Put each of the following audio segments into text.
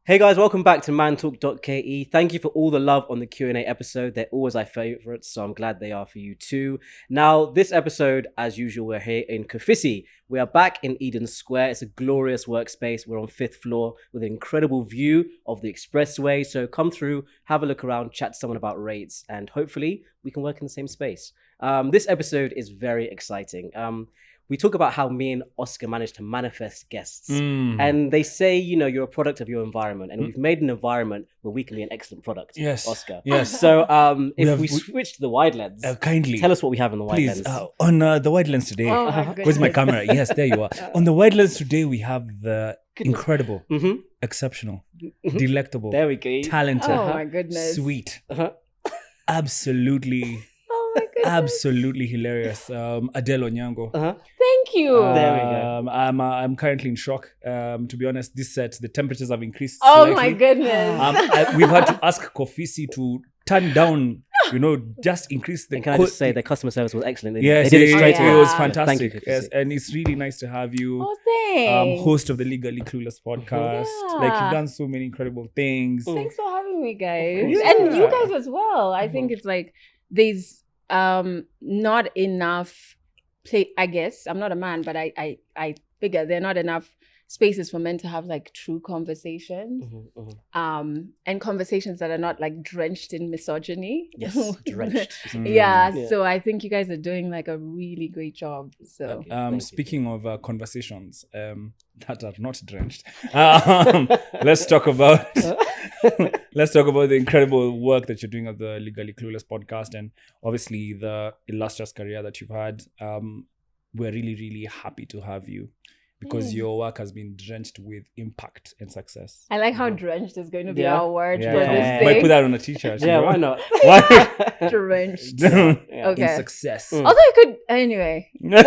Hey guys, welcome back to Mantalk.ke. Thank you for all the love on the Q&A episode. They're always our favorites, so I'm glad they are for you too. Now, this episode, as usual, we're here in Kofisi. We are back in Eden Square. It's a glorious workspace. We're on 5th floor with an incredible view of the expressway. So come through, have a look around, chat to someone about rates, and hopefully we can work in the same space. This episode is very exciting. We talk about how me and Oscar managed to manifest guests. And they say, you know, you're a product of your environment. And we've made an environment where we can be an excellent product. Yes. Oscar. Yes. So if we switch to the wide lens, kindly tell us what we have in the wide lens. On the wide lens today. Oh my goodness. Where's my camera? Yes, there you are. On the wide lens today, we have the incredible, exceptional, delectable, there we go. talented, Oh my goodness. sweet, absolutely... Oh my goodness. Absolutely hilarious. Adelle Onyango. Thank you. There we go. I'm currently in shock. To be honest, this set, the temperatures have increased Oh slightly. my goodness. We've had to ask Kofisi to turn down, just increase the... And can I just say their customer service was excellent. They Yes, did it straight away. It was Yeah. fantastic. Thank you, Kofisi. Yes, and it's really nice to have you. Oh, thanks. Host of the Legally Clueless Podcast. Yeah. Like, you've done so many incredible things. Thanks for having me, guys. Yeah. And you guys as well. I think it's like there's not enough play. I guess I'm not a man, but I figure there are not enough spaces for men to have like true conversations, and conversations that are not like drenched in misogyny. Yes, drenched. Yeah, Yeah. so I think you guys are doing like a really great job. So Thank you. Speaking of conversations that are not drenched, let's talk about the incredible work that you're doing at the Legally Clueless Podcast, and obviously the illustrious career that you've had. We're really, really happy to have you because your work has been drenched with impact and success. I like how drenched is going to be Yeah. our word Yeah, for come on. this Might thing. put that on a t-shirt. Yeah, you know? why not? Why? Drenched. Yeah. Okay. In success. Although I could, anyway. There's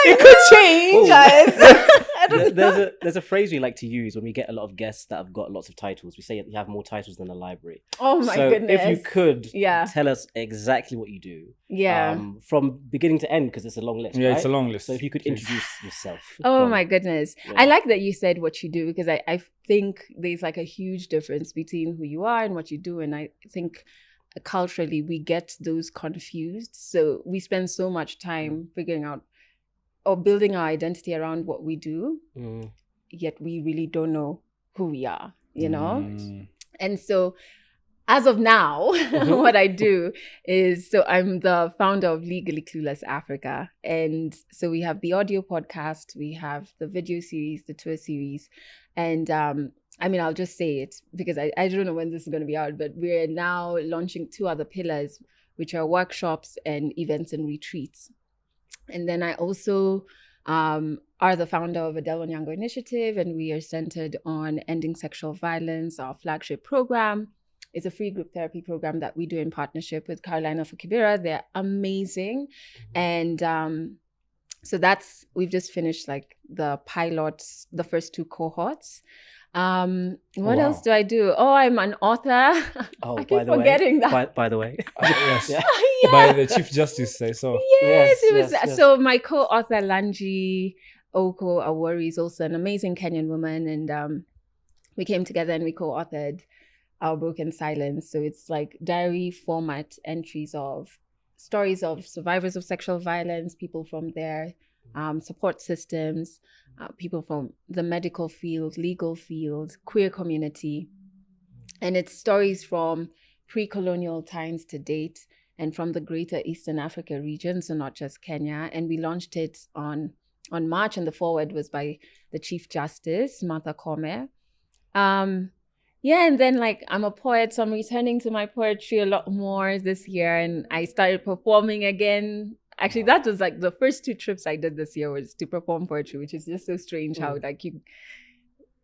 It could change, guys. there's a phrase we like to use when we get a lot of guests that have got lots of titles. We say you have more titles than a library. Oh my So goodness. if you could Yeah. tell us exactly what you do, Yeah. from beginning to end, because it's a long list. Yeah, right? it's a long list. So if you could introduce yourself. Oh from- my goodness. Yeah. I like that you said what you do because I think there's like a huge difference between who you are and what you do. And I think culturally we get those confused. So we spend so much time figuring out or building our identity around what we do, yet we really don't know who we are, you know? And so as of now, what I do is, so I'm the founder of Legally Clueless Africa. And so we have the audio podcast, we have the video series, the tour series. And I mean, I'll just say it because I don't know when this is going to be out, but we're now launching 2 other pillars, which are workshops and events and retreats. And then I also are the founder of Adelle Onyango Initiative, and we are centered on ending sexual violence. Our flagship program is a free group therapy program that we do in partnership with Carolina for Kibera. They're amazing. And so we've just finished like the pilots, the first 2 cohorts. What else do I do? Oh, I'm an author. Oh, I by keep the forgetting way. that. By the way. Yes. Yeah. By the Chief Justice say so. Yes, it was. yes. So my co-author Lanji Oko Awori is also an amazing Kenyan woman, and we came together and we co-authored Our Broken Silence. So it's like diary format entries of stories of survivors of sexual violence, people from their support systems, people from the medical field, legal field, queer community. And it's stories from pre-colonial times to date and from the greater Eastern Africa region, so not just Kenya. And we launched it on March, and the foreword was by the Chief Justice, Martha Koome. Yeah, and then like I'm a poet, so I'm returning to my poetry a lot more this year, and I started performing again. Actually, that was like the first 2 trips I did this year was to perform poetry, which is just so strange how like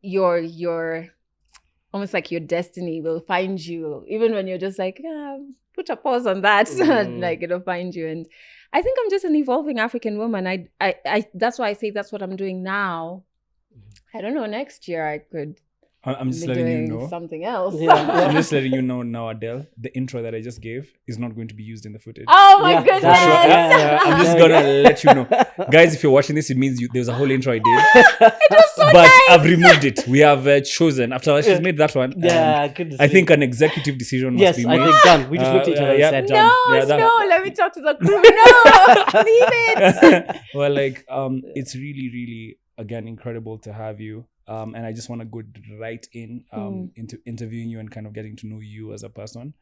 your almost like your destiny will find you, even when you're just like, put a pause on that, like it'll find you. And I think I'm just an evolving African woman. I that's why I say that's what I'm doing now. I don't know, next year I could I'm just be letting you doing know. something else. Yeah. I'm just letting you know now, Adele, the intro that I just gave is not going to be used in the footage. Oh my Yeah, goodness! for sure. Yeah, I'm just There we gonna go. let you know, guys. If you're watching this, it means there's a whole intro I did, It was so but nice. I've removed it. We have chosen after she's made that one. Yeah, goodness. I think an executive decision must Yes, be I made. think done. We just looked at each other and yeah, said, done. No, Yeah, that- no, let me talk to the crew. No, leave it. Well, like, it's really, really, again, incredible to have you. And I just want to go right into interviewing you and kind of getting to know you as a person.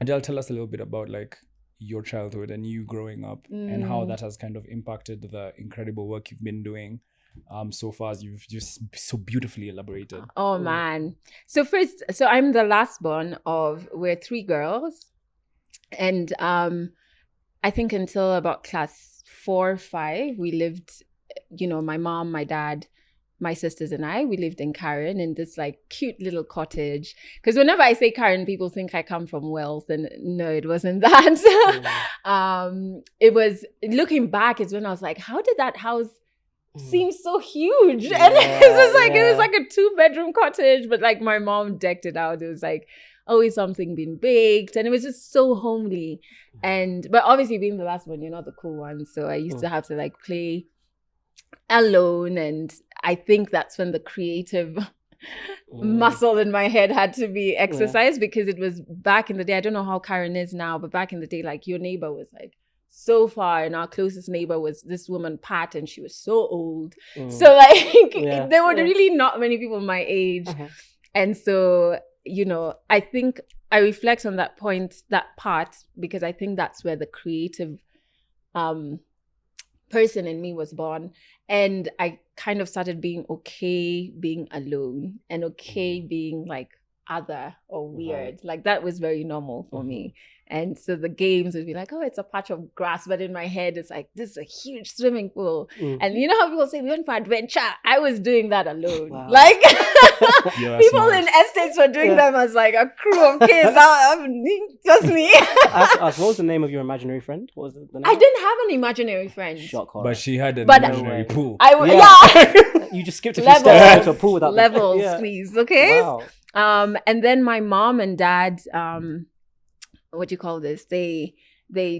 Adele, tell us a little bit about like your childhood and you growing up and how that has kind of impacted the incredible work you've been doing so far, as you've just so beautifully elaborated. Oh man. So I'm the last born we're 3 girls. And I think until about class 4 or 5, we lived, my mom, my dad, my sisters and I, we lived in Karen in this like cute little cottage. Because whenever I say Karen, people think I come from wealth, and no, it wasn't that. It was, looking back, is when I was like, how did that house seem so huge? And it was like a 2-bedroom cottage, but like my mom decked it out. It was like always something being baked, and it was just so homely. But obviously being the last one, you're not the cool one, so I used to have to like play alone, and I think that's when the creative muscle in my head had to be exercised, because it was back in the day. I don't know how Karen is now, but back in the day, like your neighbor was like so far, and our closest neighbor was this woman Pat, and she was so old. So like there were really not many people my age. And so, I think I reflect on that part, because I think that's where the creative person in me was born. And I kind of started being okay being alone, and okay being like other or weird. Like that was very normal for me. And so the games would be like, oh, it's a patch of grass. But in my head, it's like, this is a huge swimming pool. And you know how people say, we went for adventure? I was doing that alone. Wow. Like people smart. in estates were doing them as like a crew of kids. Just me. I have to ask, what was the name of your imaginary friend? What was the name? I didn't have an imaginary friend. Shock horror. But she had an But- imaginary pool. You just skipped a few steps into a pool without levels, the... please, okay? Wow. And then my mom and dad, what do you call this? They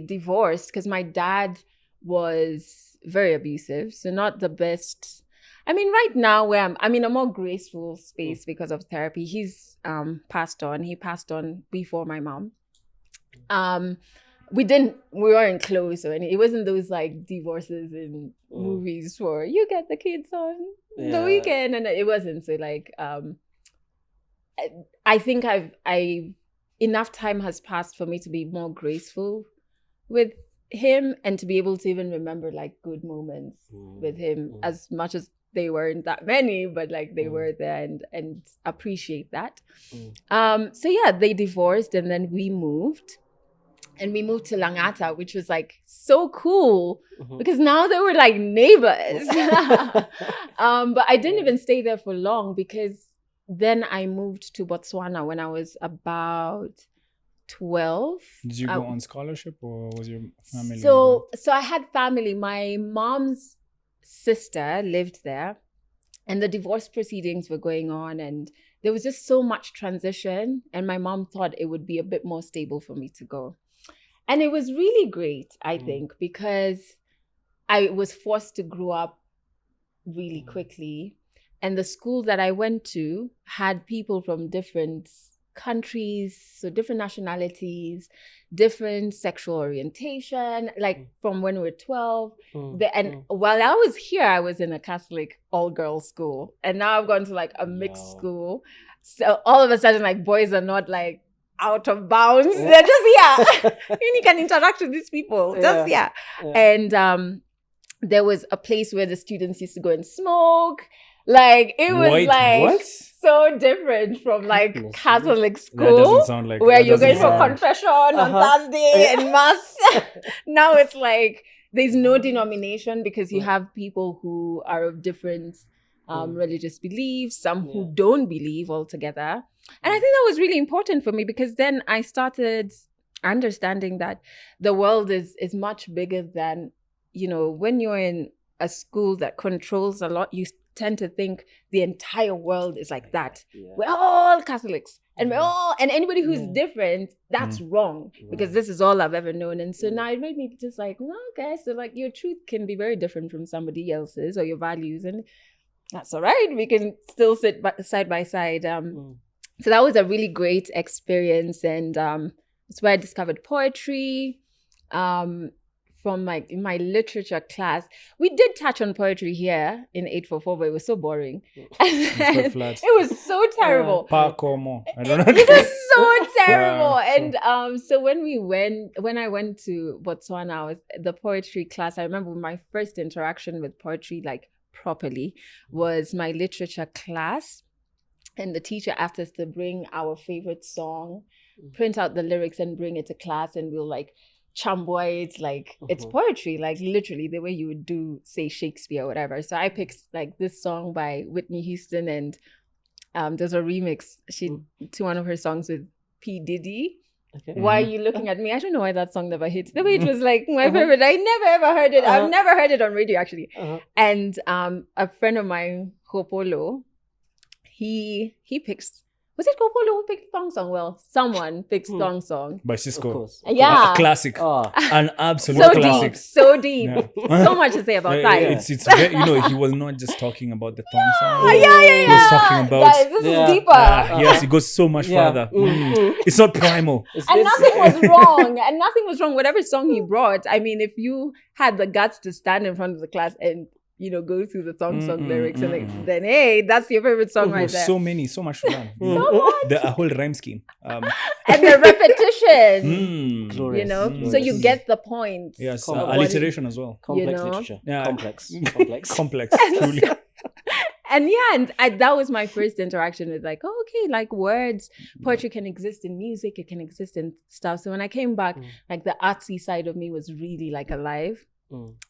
divorced, because my dad was very abusive, so not the best. I mean, right now where I'm in a more graceful space because of therapy. He's passed on. He passed on before my mom. We weren't close, or anything. It wasn't those like divorces in movies for you get the kids on the weekend, and it wasn't. So like, I think I enough time has passed for me to be more graceful with him, and to be able to even remember like good moments with him, as much as they weren't that many, but like they were there, and appreciate that. So yeah, they divorced, and then we moved. And we moved to Langata, which was like so cool, because now they were like neighbors. But I didn't even stay there for long, because then I moved to Botswana when I was about 12. Did you go on scholarship, or was your family? So I had family. My mom's sister lived there, and the divorce proceedings were going on, and there was just so much transition, and my mom thought it would be a bit more stable for me to go. And it was really great, I think, because I was forced to grow up really quickly. And the school that I went to had people from different countries, so different nationalities, different sexual orientation, like from when we were 12. While I was here, I was in a Catholic all-girls school. And now I've gone to like a mixed school. So all of a sudden, like boys are not like out of bounds. They're just and you can interact with these people. And there was a place where the students used to go and smoke. Like it was so different from like Catholic school. That doesn't sound like where you're going for confession on Thursday and mass. Now it's like there's no denomination, because you have people who are of different religious beliefs, some who don't believe altogether. And I think that was really important for me, because then I started understanding that the world is much bigger than, when you're in a school that controls a lot, you tend to think the entire world is like that. Yeah. We're all Catholics, and we're Yeah. all, and anybody who's Yeah. different, that's wrong, because Right. this is all I've ever known. And so Yeah. now it made me just like, well, okay, so like your truth can be very different from somebody else's, or your values, and that's all right. We can still sit side by side. So that was a really great experience, and it's where I discovered poetry. From my literature class, we did touch on poetry here in 844, but it was so boring. quite flat. It was so terrible. Pacomo. I don't know. It was so terrible. Wow, And so when I went to Botswana, was the poetry class. I remember my first interaction with poetry, like properly, was my literature class. And the teacher asked us to bring our favorite song, print out the lyrics and bring it to class, and we'll like chamboy it like it's poetry, like literally the way you would do, say, Shakespeare or whatever. So I picked like this song by Whitney Houston, and there's a remix to one of her songs with P. Diddy. Okay. Why are you looking at me? I don't know why that song never hits. The way it was like my favorite. I never ever heard it. I've never heard it on radio actually. And a friend of mine, Kopolo, he picks. Was it Kopolo who picked Thong Song? Well, someone picked Thong Song. By Of Cisco. course. Yeah. A classic. Oh. An absolute So classic. deep, so deep. Yeah. So much to say about that. It's very, he was not just talking about the thong song. Oh, yeah. He was talking about Guys, this Yeah. is deeper. yes, it goes so much further. It's not primal. And nothing was wrong. And nothing was wrong. Whatever song he brought, I mean, if you had the guts to stand in front of the class and go through the song lyrics, and then hey, that's your favorite song right there. So much to learn. So much. A whole rhyme scheme. And the repetition. Glorious. So you get the point. Yes, Complex. alliteration as well. Complex you know? literature. Yeah. Complex. Complex, truly. And that was my first interaction with like, oh, okay, like words, poetry can exist in music, it can exist in stuff. So when I came back, like the artsy side of me was really like alive.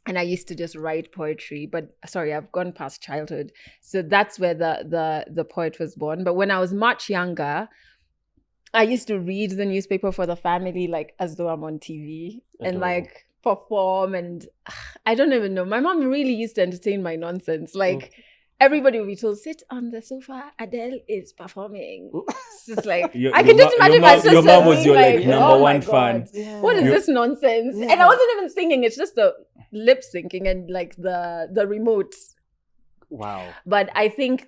And I used to just write poetry, but sorry, I've gone past childhood. So that's where the poet was born. But when I was much younger, I used to read the newspaper for the family, like as though I'm on TV and like perform. And I don't even know. My mom really used to entertain my nonsense. Like everybody would be told, sit on the sofa, Adele is performing. It's just like, I can just imagine my sister. Your mom was your like like, number oh one my fan. God. What is this nonsense? And I wasn't even singing. It's just the lip syncing and like the remotes. Wow. But I think,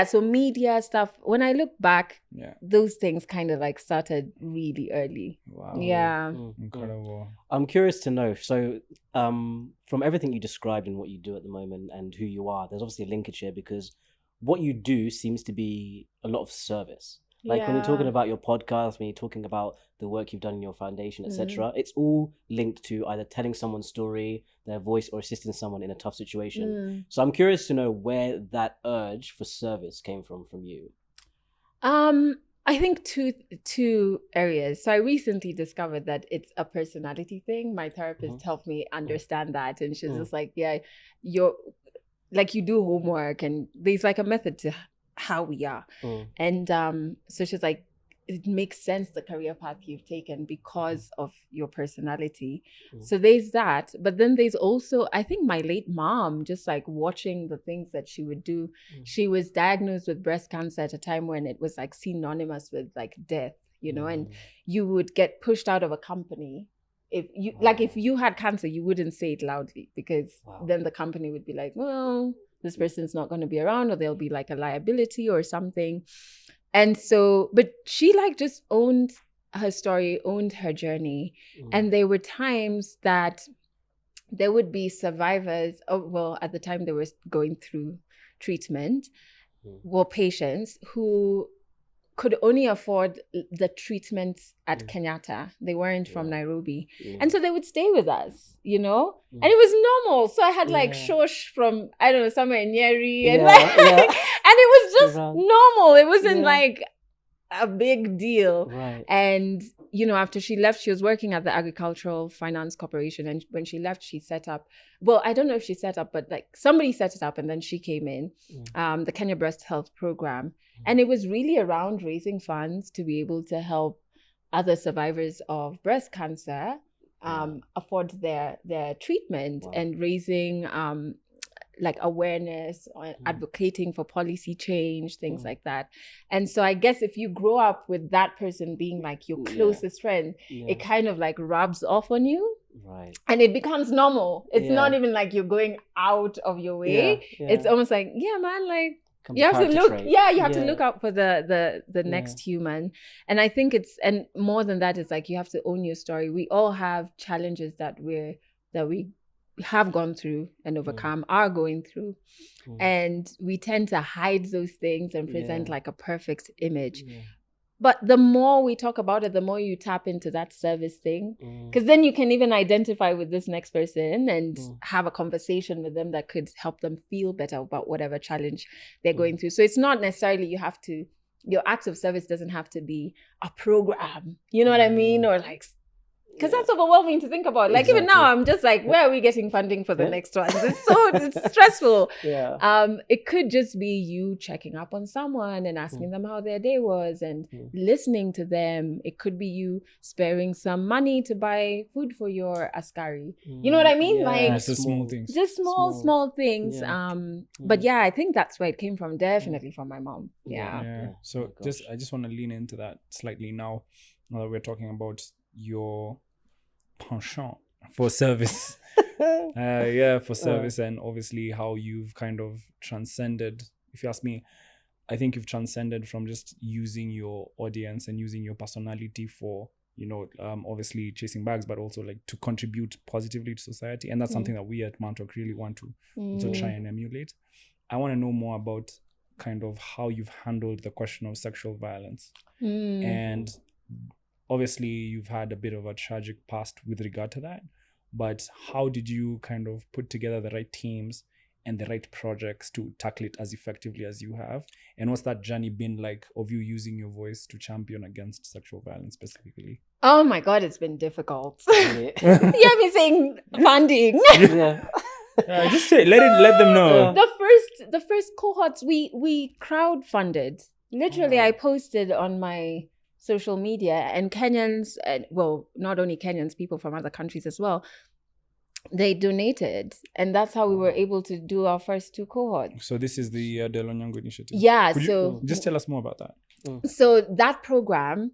so media stuff, when I look back, those things kind of like started really early. Wow. Yeah. Incredible. I'm curious to know, so from everything you described and what you do at the moment and who you are, there's obviously a linkage here because what you do seems to be a lot of service. Like when you're talking about your podcast, when you're talking about the work you've done in your foundation, etc., it's all linked to either telling someone's story, their voice, or assisting someone in a tough situation. So I'm curious to know where that urge for service came from you. I think two areas. So I recently discovered that it's a personality thing. My therapist helped me understand that, and she's just like, you're like, you do homework, and there's like a method to how we are. And so she's like, it makes sense the career path you've taken because of your personality. So there's that. But then there's also, I think my late mom, just like watching the things that she would do. She was diagnosed with breast cancer at a time when it was like synonymous with like death, and you would get pushed out of a company. If you had cancer, you wouldn't say it loudly because then the company would be like, well, this person's not going to be around, or there'll be like a liability or something. And so, but she like just owned her story, owned her journey. And there were times that there would be survivors, at the time they were going through treatment, patients who could only afford the treatments at Kenyatta. They weren't from Nairobi. And so they would stay with us, and it was normal. So I had like Shosh from, I don't know, somewhere in Nyeri. And, and it was just normal. It wasn't like a big deal. Right. And, after she left, she was working at the Agricultural Finance Corporation. And when she left, she set up, I don't know if she set up, but like somebody set it up and then she came in, the Kenya Breast Health Program. And it was really around raising funds to be able to help other survivors of breast cancer afford their treatment and raising like awareness or advocating for policy change, things like that. And so I guess if you grow up with that person being like your closest friend, it kind of like rubs off on you. Right. And it becomes normal. It's not even like you're going out of your way. It's almost like, yeah, man, like you have to look, you have to look out for the next human. And I think and more than that, it's like you have to own your story. We all have challenges that we have gone through and overcome, are going through. And we tend to hide those things and present like a perfect image. But the more we talk about it, the more you tap into that service thing. Because then you can even identify with this next person and have a conversation with them that could help them feel better about whatever challenge they're going through. So it's not necessarily your act of service doesn't have to be a program. You know what I mean? Or like, because that's overwhelming to think about. Like even now, I'm just like, where are we getting funding for the next one? It's stressful. It could just be you checking up on someone and asking them how their day was and listening to them. It could be you sparing some money to buy food for your askari. You know what I mean? Like it's just small things. Just small things. But yeah, I think that's where it came from. Definitely from my mom. So I just want to lean into that slightly now that we're talking about your penchant for service. For service, and obviously how you've kind of transcended. If you ask me, I think you've transcended from just using your audience and using your personality for, obviously chasing bags, but also like to contribute positively to society. And that's something that we at Mantalk really want to try and emulate. I want to know more about kind of how you've handled the question of sexual violence. And obviously, you've had a bit of a tragic past with regard to that, but how did you kind of put together the right teams and the right projects to tackle it as effectively as you have? And what's that journey been like of you using your voice to champion against sexual violence specifically? Oh my God, it's been difficult. You have me saying funding. Just say, let them know. The first cohorts we crowdfunded. Literally, I posted on my social media, and Kenyans, not only Kenyans, people from other countries as well, they donated, and that's how we were able to do our first 2 cohorts. So this is the Adelle Onyango initiative. Yeah. Could you just tell us more about that? So that program,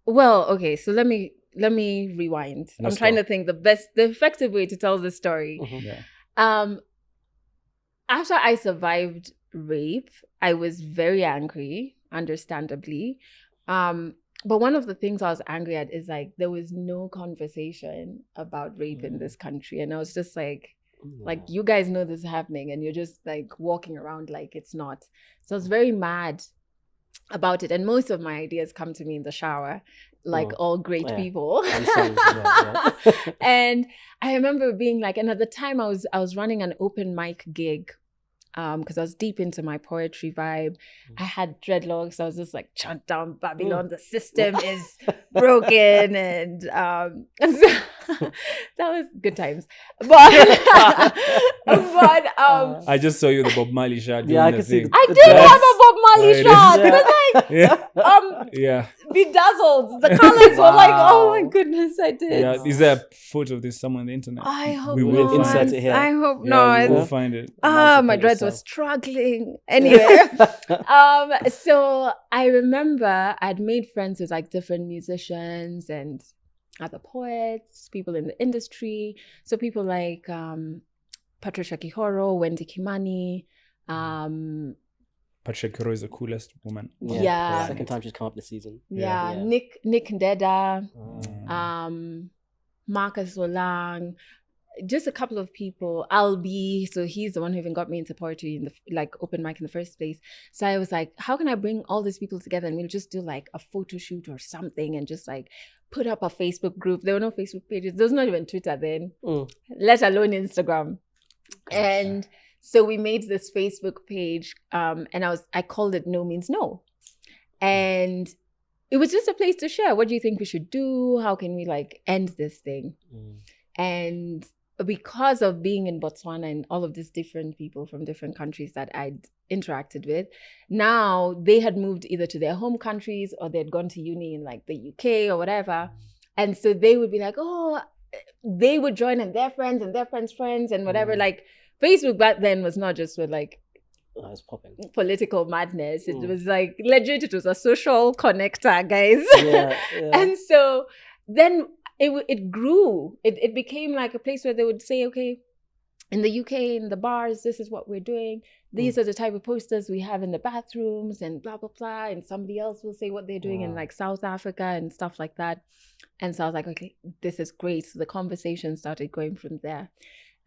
okay. So let me rewind. I'm trying to think the effective way to tell this story. After I survived rape, I was very angry, understandably. But one of the things I was angry at is like there was no conversation about rape in this country. And I was just like you guys know this is happening and you're just like walking around like it's not. So I was very mad about it. And most of my ideas come to me in the shower, like all great people. And I remember being like, and at the time I was running an open mic gig. Because I was deep into my poetry vibe. I had dreadlocks. I was just like, chant down Babylon. The system is broken. And so, that was good times. But I just saw you the Bob Marley shot. I could see. I did have a Bob Marley shot. But like, bedazzled. The colors were like, oh my goodness, I did. Yeah, is there a photo of this somewhere on the internet? I hope we will insert it here. I hope not. We'll find it. My dreads were struggling. Anyway, so I remember I'd made friends with like different musicians and other poets, people in the industry. So people like Patricia Kihoro, Wendy Kimani. Patricia Kihoro is the coolest woman. Yeah. Second time she's come up this season. Yeah. Nick Ndeda, Marcus Olang, just a couple of people. Albi, so he's the one who even got me into poetry in the open mic in the first place. So I was like, how can I bring all these people together and we'll just do like a photo shoot or something and just like put up a Facebook group. There were no Facebook pages. There was not even Twitter then, let alone Instagram. And so we made this Facebook page, and I called it No Means No. And it was just a place to share. What do you think we should do? How can we like end this thing? And because of being in Botswana and all of these different people from different countries that I'd interacted with, now they had moved either to their home countries or they'd gone to uni in like the UK or whatever. And so they would be like, oh, they would join and their friends and whatever. Like Facebook back then was not just with like it's popping. Political madness. It was like legit. It was a social connector, guys. Yeah. And so then it grew. It became like a place where they would say, okay, in the UK, in the bars, this is what we're doing. These are the type of posters we have in the bathrooms and blah, blah, blah. And somebody else will say what they're doing in like South Africa and stuff like that. And so I was like, okay, this is great. So the conversation started going from there.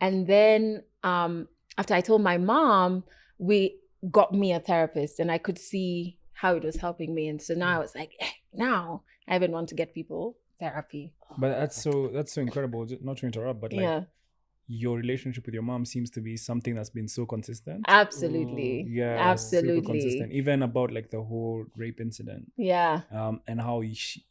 And then after I told my mom, we got me a therapist and I could see how it was helping me. And so now it's like, now I even want to get people therapy. But that's so incredible. Not to interrupt, but like your relationship with your mom seems to be something that's been so consistent. Absolutely. Absolutely. Super consistent. Even about like the whole rape incident. Yeah. And how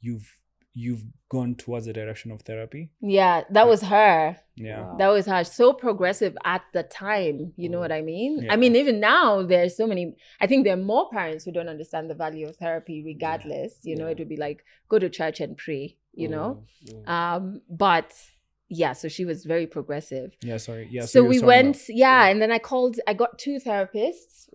you've gone towards the direction of therapy. Yeah, that was her. Yeah. Wow. That was her. So progressive at the time. You know what I mean? Yeah. I mean, even now, there's so many, I think there are more parents who don't understand the value of therapy regardless. You know, it would be like, go to church and pray, you know? But yeah, so she was very progressive. Yeah, sorry. Yeah. So we went, and then I got 2 therapists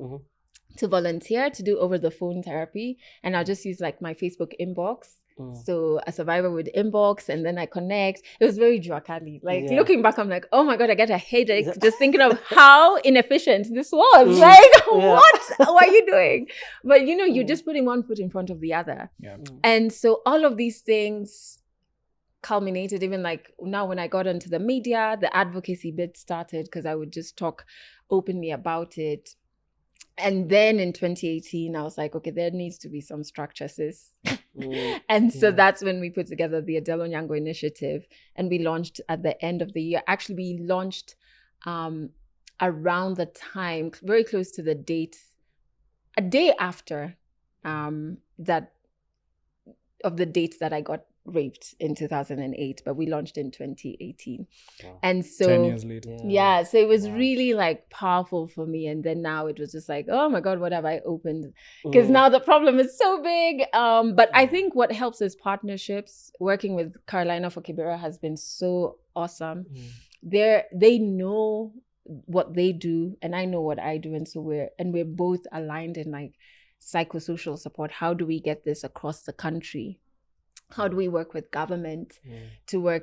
to volunteer to do over the phone therapy. And I'll just use like my Facebook inbox. So a survivor would inbox and then I connect. It was very Drakali. Like looking back, I'm like, oh my God, I get a headache just thinking of how inefficient this was. Like, what are you doing? But you know, you're just putting one foot in front of the other. Yeah. And so all of these things culminated, even like now when I got into the media, the advocacy bit started because I would just talk openly about it. And then in 2018, I was like, okay, there needs to be some structure, sis. And so that's when we put together the Adelle Onyango initiative. And we launched at the end of the year. Actually, we launched around the time, very close to the date, a day after that of the date that I got raped in 2008, but we launched in 2018. And so 10 years later. Yeah, so it was really like powerful for me. And then now it was just like, oh my God, what have I opened? Because now the problem is so big. But I think what helps is partnerships. Working with Carolina for Kibera has been so awesome. They know what they do and I know what I do. And so we're both aligned in like psychosocial support. How do we get this across the country? How do we work with government to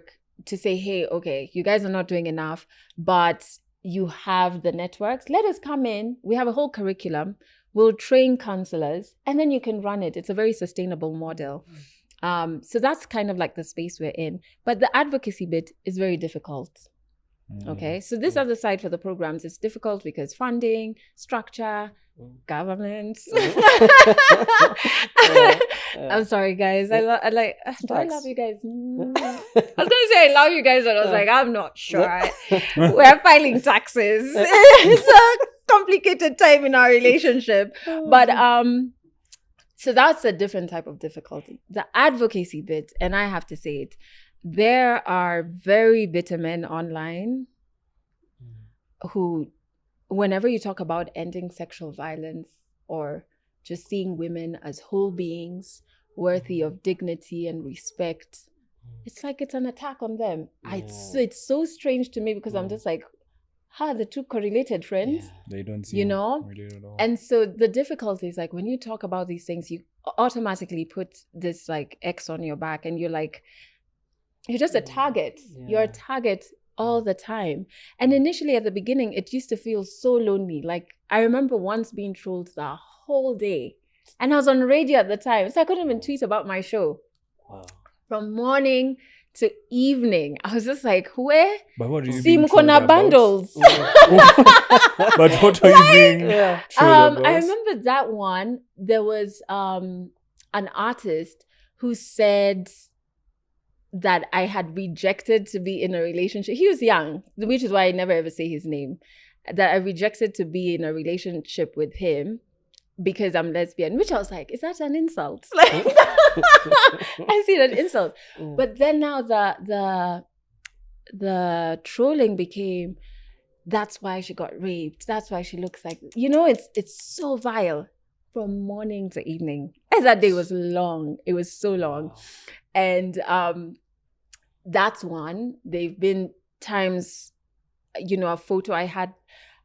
say, hey, okay, you guys are not doing enough, but you have the networks. Let us come in. We have a whole curriculum. We'll train counselors and then you can run it. It's a very sustainable model. So that's kind of like the space we're in. But the advocacy bit is very difficult. Okay, so this other side for the programs is difficult because funding, structure, government. I'm sorry, guys. I love you guys. I was gonna say I love you guys, but I was like, I'm not sure. We're filing taxes. It's a complicated time in our relationship, but so that's a different type of difficulty. The advocacy bit, and I have to say it, there are very bitter men online who, whenever you talk about ending sexual violence or just seeing women as whole beings worthy of dignity and respect, it's like it's an attack on them. It's so strange to me because I'm just like, how are the two correlated, friends? They don't seem, you know? related at all. And so the difficulty is like when you talk about these things, you automatically put this like X on your back and you're like, you're just a target. You're a target all the time. And initially at the beginning, it used to feel so lonely. Like I remember once being trolled the whole day. And I was on radio at the time. So I couldn't even tweet about my show. Wow. From morning to evening. I was just like, where? But what are you being trolled about? Bundles. But what are you being trolled about? I remember that one. There was an artist who said that I had rejected to be in a relationship. He was young, which is why I never ever say his name. That I rejected to be in a relationship with him because I'm lesbian, which I was like, is that an insult? Like, I see that insult. But then now the trolling became, that's why she got raped. That's why she looks like, you know, it's so vile from morning to evening. And that day was long. It was so long. And that's one. They've been times, a photo I had.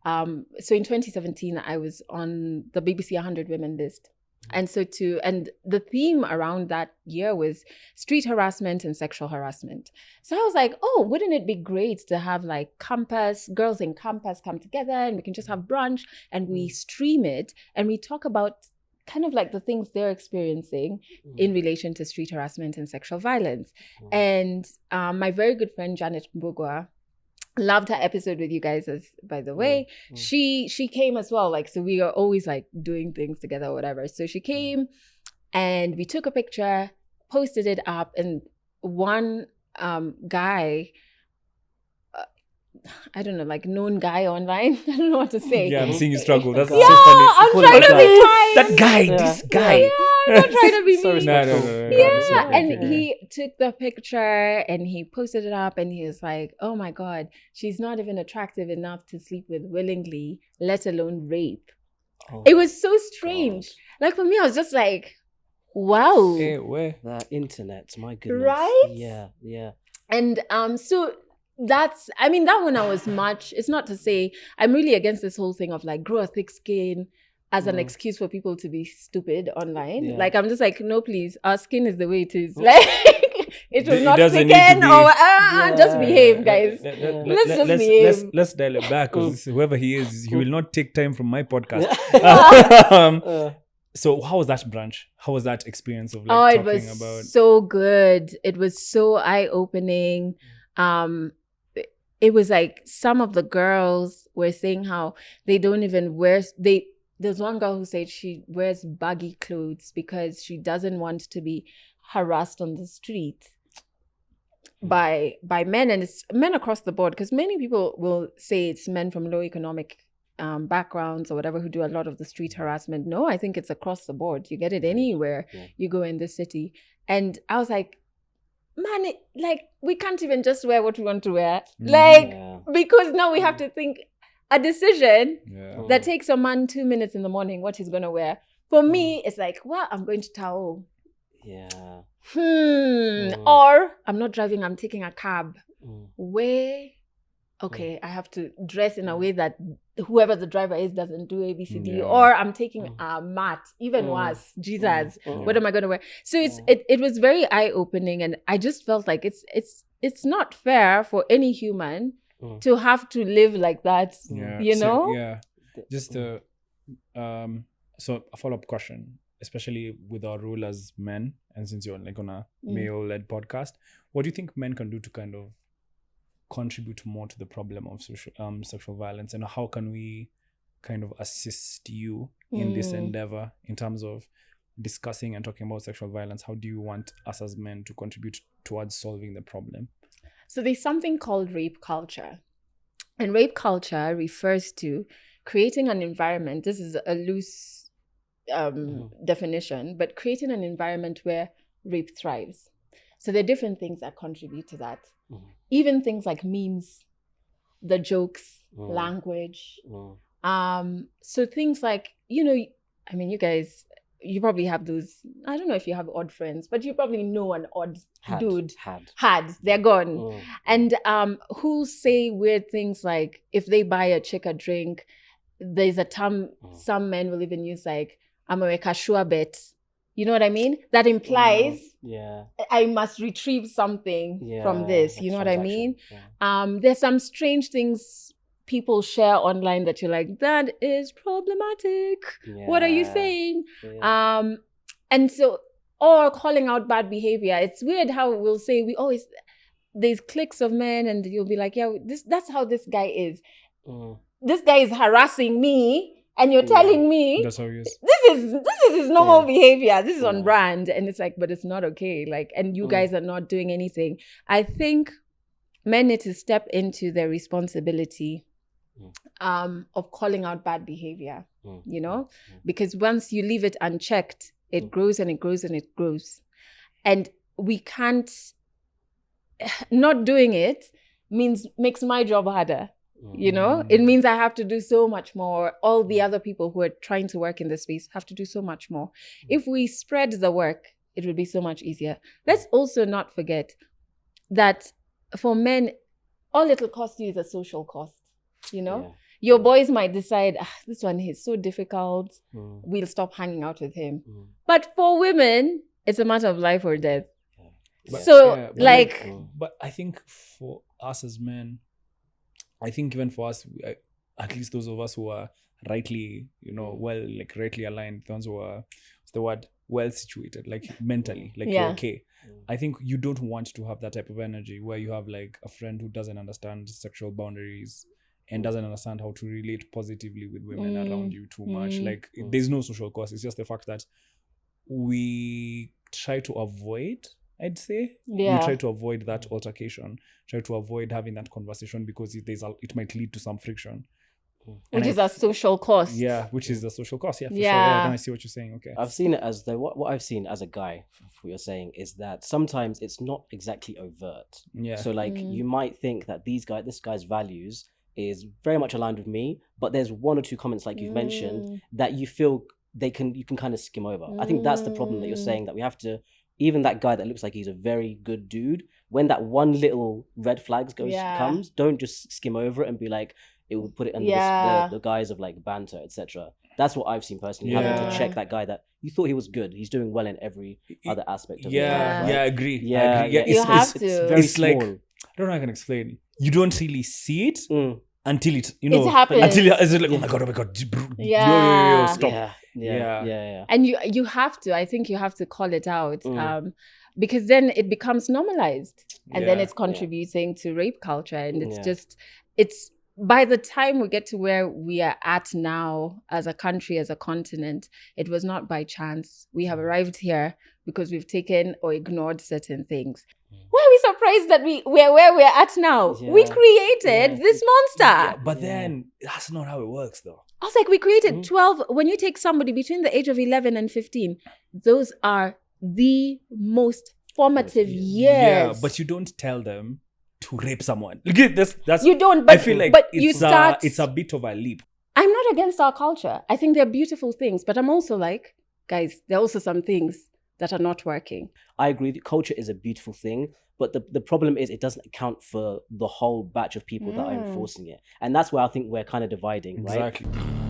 So in 2017, I was on the BBC 100 Women list. And the theme around that year was street harassment and sexual harassment. So I was like, oh, wouldn't it be great to have like girls in campus come together and we can just have brunch and we stream it and we talk about kind of like the things they're experiencing in relation to street harassment and sexual violence. And my very good friend, Janet Mbugua, loved her episode with you guys, by the way. She came as well. Like, so we are always like doing things together or whatever. So she came and we took a picture, posted it up, and one guy, I don't know, like known guy online. I don't know what to say. Yeah, I'm seeing you struggle. That's Yeah, so funny. I'm trying to be kind. That guy, this guy. Yeah, I'm not trying to be So mean. respectful. Yeah, and he took the picture and he posted it up and he was like, oh my God, she's not even attractive enough to sleep with willingly, let alone rape. Oh, It was so strange. God. Like for me, I was just like, wow. Hey, where? The internet, my goodness. Right? Yeah. And so that one I was it's not to say I'm really against this whole thing of like grow a thick skin as an excuse for people to be stupid online. Yeah. Like I'm just like, no, please, our skin is the way it is. Like it will not doesn't need to thicken be- or just behave, guys. Let's just behave. Let's dial it back because whoever he is, he will not take time from my podcast. So how was that brunch? How was that experience of like It talking was about? so good. It was so eye-opening. It was like some of the girls were saying how they don't even there's one girl who said she wears baggy clothes because she doesn't want to be harassed on the street by men, and it's men across the board, because many people will say it's men from low economic backgrounds or whatever who do a lot of the street harassment. No, I think it's across the board. You get it anywhere you go in the city. And I was like, man, we can't even just wear what we want to wear. Because now we have to think a decision that takes a man 2 minutes in the morning, what he's going to wear. For me, it's like, well, I'm going to Tao. Yeah. Or I'm not driving, I'm taking a cab. Okay, I have to dress in a way that whoever the driver is doesn't do ABCD. Or I'm taking a mat, even worse, Jesus. What am I going to wear? So it was very eye-opening, and I just felt like it's not fair for any human to have to live like that, you know? Yeah. Just so a follow-up question, especially with our role as men, and since you're like on a male-led podcast, what do you think men can do to kind of contribute more to the problem of sexual violence, and how can we kind of assist you in this endeavor in terms of discussing and talking about sexual violence? How do you want us as men to contribute towards solving the problem? So there's something called rape culture. And rape culture refers to creating an environment. This is a loose definition, but creating an environment where rape thrives. So there are different things that contribute to that. Even things like memes, the jokes, language. So things like, you guys, you probably have those, I don't know if you have odd friends, but you probably know an odd dude. They're gone. And who say weird things like, if they buy a chick a drink, there's a term some men will even use like, I'm a kashua bet. You know what I mean? That implies I must retrieve something from this. You know what I mean? There's some strange things people share online that you're like, that is problematic. What are you saying? And so, or calling out bad behavior. It's weird how we'll say there's cliques of men and you'll be like, that's how this guy is. This guy is harassing me. And you're telling me that's how he is. This is his normal behavior. This is on brand. And it's like, but it's not okay. Like, and you guys are not doing anything. I think men need to step into their responsibility of calling out bad behavior, because once you leave it unchecked, it grows and it grows and it grows. And we can't, not doing it makes my job harder. It means I have to do so much more. All the other people who are trying to work in this space have to do so much more. If we spread the work, it would be so much easier. Let's also not forget, that for men, all it'll cost you is a social cost, you know? Yeah. Your boys might decide, this one is so difficult, Mm. we'll stop hanging out with him. Mm. But for women, it's a matter of life or death. Yeah. So, but like... but I think for us as men, I think even for us, at least those of us who are rightly, rightly aligned, the ones who are, what's the word, well situated, like mentally, like you're okay. I think you don't want to have that type of energy where you have like a friend who doesn't understand sexual boundaries and doesn't understand how to relate positively with women around you too much. Like there's no social cost. It's just the fact that we try to avoid, I'd say. We try to avoid that altercation, try to avoid having that conversation because it might lead to some friction. Which is a social cost. Yeah, which is the social cost. Yeah, for sure. Yeah. Yeah, then I see what you're saying. Okay. I've seen it as though what I've seen as a guy, for what you're saying, is that sometimes it's not exactly overt. Yeah. So like you might think that this guy's values is very much aligned with me, but there's one or two comments like you've mentioned that you feel you can kind of skim over. I think that's the problem that you're saying, that we have to, even that guy that looks like he's a very good dude, when that one little red flag comes, don't just skim over it and be like, it will put it under the guise of like banter, etc. That's what I've seen personally, having to check that guy that you thought he was good. He's doing well in every other aspect of his life, right? I agree. Yeah, You have to. It's very It's small. like, I don't know how I can explain. You don't really see it until it, it happens. Until it's like, oh my god, yo, stop. Yeah. And you have to, I think you have to call it out, because then it becomes normalized, and then it's contributing to rape culture, and it's by the time we get to where we are at now as a country, as a continent, it was not by chance. We have arrived here because we've taken or ignored certain things. Why are we surprised that we're where we're at now? Yeah. We created this monster. But then that's not how it works, though. I was like, we created 12. When you take somebody between the age of 11 and 15, those are the most formative years. Yeah, but you don't tell them to rape someone. Look, that's you don't. But I feel like but you start. It's a bit of a leap. I'm not against our culture. I think they're beautiful things, but I'm also like, guys, there are also some things that are not working. I agree that culture is a beautiful thing, but the problem is it doesn't account for the whole batch of people that are enforcing it. And that's where I think we're kind of dividing, right? Exactly.